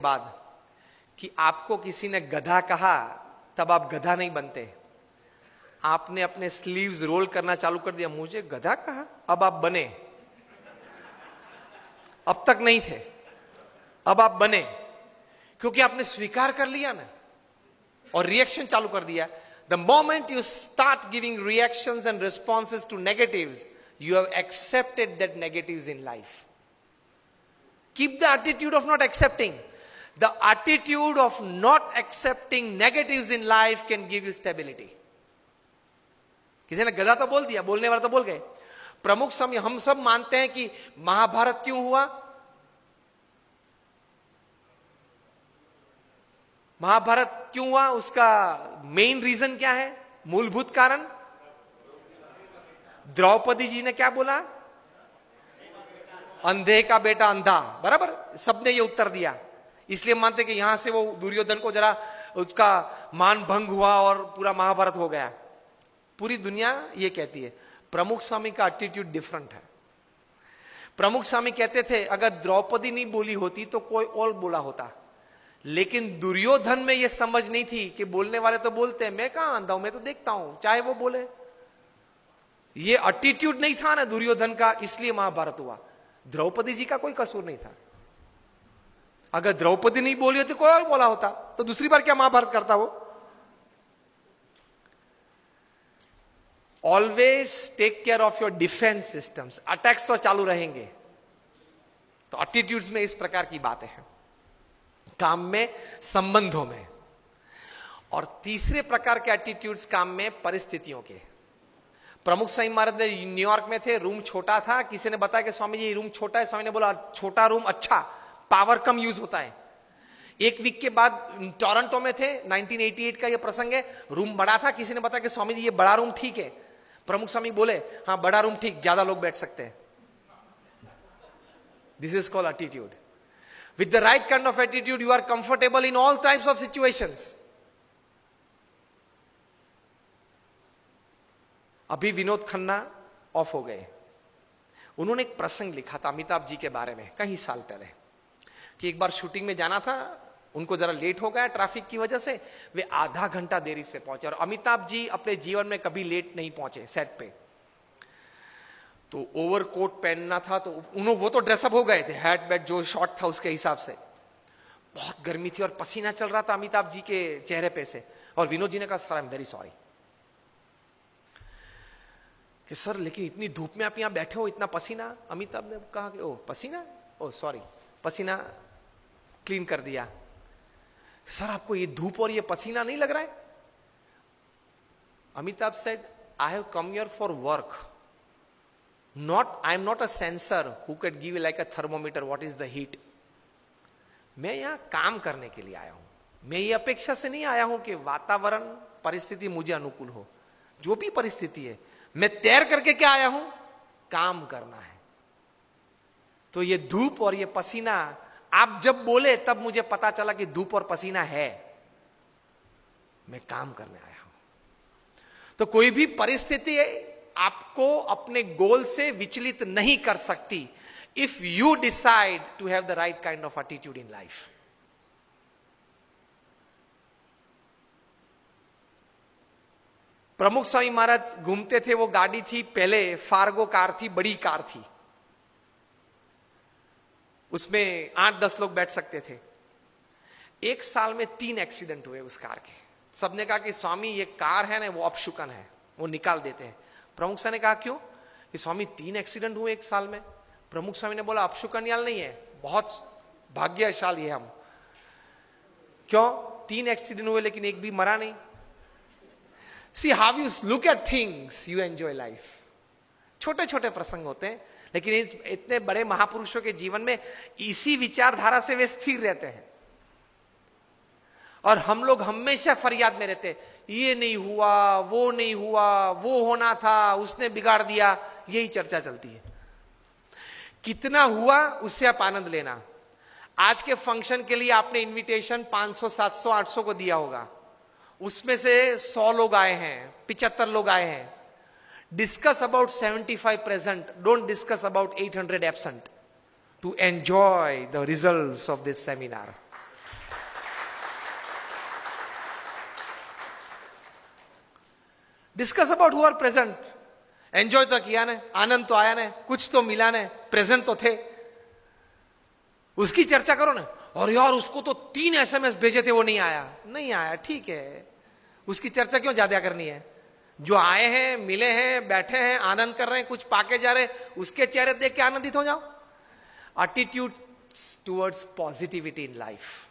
बाद कि आपको किसी ने गधा कहा तब आप गधा नहीं बनते। आपने अपने स्लीव्स रोल करना चालू कर दिया, मुझे गधा कहा, अब आप बने। अब तक नहीं थे, अब आप बने, क्योंकि आपने स्वीकार कर लिया ना और रिएक्शन चालू कर दिया। The moment you start giving reactions and responses to negatives, you have accepted that negatives in life. Keep the attitude of not accepting. The attitude of not accepting negatives in life can give you stability. किसी ने गधा तो बोल दिया, बोलने वाला तो बोल गए। प्रमुख समय हम सब मानते हैं कि महाभारत क्यों हुआ। महाभारत क्यों हुआ, उसका मेन रीजन क्या है, मूलभूत कारण। द्रौपदी जी ने क्या बोला, अंधे का बेटा अंधा, बराबर, सबने ये उत्तर दिया। इसलिए मानते कि यहां से वो दुर्योधन को जरा उसका मान भंग हुआ और पूरा महाभारत हो गया। पूरी दुनिया ये कहती है। प्रमुख स्वामी का एटीट्यूड डिफरेंट है। प्रमुख स्वामी कहते थे अगर द्रौपदी नहीं बोली होती तो कोई और बोला होता, लेकिन दुर्योधन में ये समझ नहीं थी कि बोलने वाले तो बोलते हैं, मैं कहां अंधा हूं, मैं तो देखता हूं, चाहे वो बोले। ये एटीट्यूड नहीं था ना दुर्योधन का, इसलिए महाभारत हुआ। द्रौपदी जी का कोई कसूर नहीं था। अगर द्रौपदी नहीं बोली होती कोई और बोला होता तो दूसरी बार क्या महाभारत करता वो। Always take care of your defence systems. Attacks तो चालू रहेंगे, तो एटीट्यूड्स में इस प्रकार की बातें हैं, काम में, संबंधों में। और तीसरे प्रकार के एटीट्यूड्स काम में, परिस्थितियों के। प्रमुख स्वामी महाराज न्यूयॉर्क में थे, रूम छोटा था, किसी ने बताया कि स्वामी जी ये रूम छोटा है। स्वामी ने बोला छोटा रूम अच्छा, पावर कम यूज होता है। एक वीक के बाद टोरंटो में थे, 1988 का ये प्रसंग है, रूम बड़ा था, किसी ने बताया कि स्वामी जी ये बड़ा रूम ठीक है। प्रमुख स्वामी बोले हाँ बड़ा रूम ठीक, ज्यादा लोग बैठ सकते हैं। This is called attitude. With the right kind of attitude you are comfortable in all types of situations. अभी विनोद खन्ना ऑफ हो गए, उन्होंने एक प्रसंग लिखा था अमिताभ जी के बारे में कई साल पहले, कि एक बार शूटिंग में जाना था, उनको जरा लेट हो गया ट्रैफिक की वजह से, वे आधा घंटा देरी से पहुंचे। और अमिताभ जी अपने जीवन में कभी लेट नहीं पहुंचे सेट पे। तो ओवरकोट पहनना था, तो वो तो ड्रेसअप हो गए थे, हैट बैट जो शॉर्ट था उसके हिसाब से। बहुत गर्मी थी और पसीना चल रहा था अमिताभ जी के चेहरे पे से। और विनोद जी ने कहा sir I am very sorry कि सर लेकिन इतनी धूप में आप यहां बैठे हो, इतना पसीना। अमिताभ ने कहा कि ओ पसीना, ओ सॉरी, पसीना क्लीन कर दिया। सर आपको ये धूप और ये पसीना नहीं लग रहा है। Amitabh said I have come here for work, not I am not a sensor who can give like a thermometer what is the heat. मैं यहां काम करने के लिए आया हूं, मैं ये अपेक्षा से नहीं आया हूं कि वातावरण परिस्थिति मुझे अनुकूल हो। जो भी परिस्थिति है, मैं तैर करके क्या आया हूं, काम करना है। तो ये धूप और ये पसीना, आप जब बोले तब मुझे पता चला कि धूप और पसीना है, मैं काम करने आया हूं। तो कोई भी परिस्थिति आपको अपने गोल से विचलित नहीं कर सकती, if you decide to have the right kind of attitude in life. Pramukh Swami महाराज घूमते थे, वो गाड़ी थी पहले फार्गो कार थी, बड़ी कार थी, उसमें 8-10 लोग बैठ सकते थे। एक साल में 3 एक्सीडेंट हुए उस कार के। सबने कहा कि स्वामी ये कार है ना वो अपशुकन है, वो निकाल देते हैं। प्रमुख स्वामी ने कहा क्यों, कि स्वामी 3 एक्सीडेंट हुए एक साल में। प्रमुख स्वामी ने बोला अपशुकन याल नहीं है, बहुत भाग्यशाली है हम। क्यों 3 एक्सीडेंट हुए लेकिन एक भी मरा नहीं। See how you look at things, you enjoy life. छोटे छोटे प्रसंग होते हैं, लेकिन इतने बड़े महापुरुषों के जीवन में इसी विचारधारा से वे स्थिर रहते हैं। और हम लोग हमेशा फरियाद में रहते हैं, ये नहीं हुआ, वो नहीं हुआ, वो होना था, उसने बिगाड़ दिया, यही चर्चा चलती है। कितना हुआ उससे आप आनंद लेना। आज के फंक्शन के लिए आपने इनविटेशन 500, 700, 800 को दिया होगा, उसमें से 100 लोग आए हैं, 75 लोग आए हैं। Discuss about 75 present, don't discuss about 800 absent to enjoy the results of this seminar. Discuss about who are present. Enjoy तो किया ने, आनंद तो आया ने, कुछ तो मिला ने, प्रेजेंट तो थे, उसकी चर्चा करो ना. और यार उसको तो 3 SMS भेजे थे, वो नहीं आया. नहीं आया, ठीक है, उसकी चर्चा क्यों ज्यादा करनी है? जो आए हैं, मिले हैं, बैठे हैं, आनंद कर रहे हैं, कुछ पाके जा रहे हैं, उसके चेहरे देख के आनंदित हो जाओ. Attitude towards positivity in life.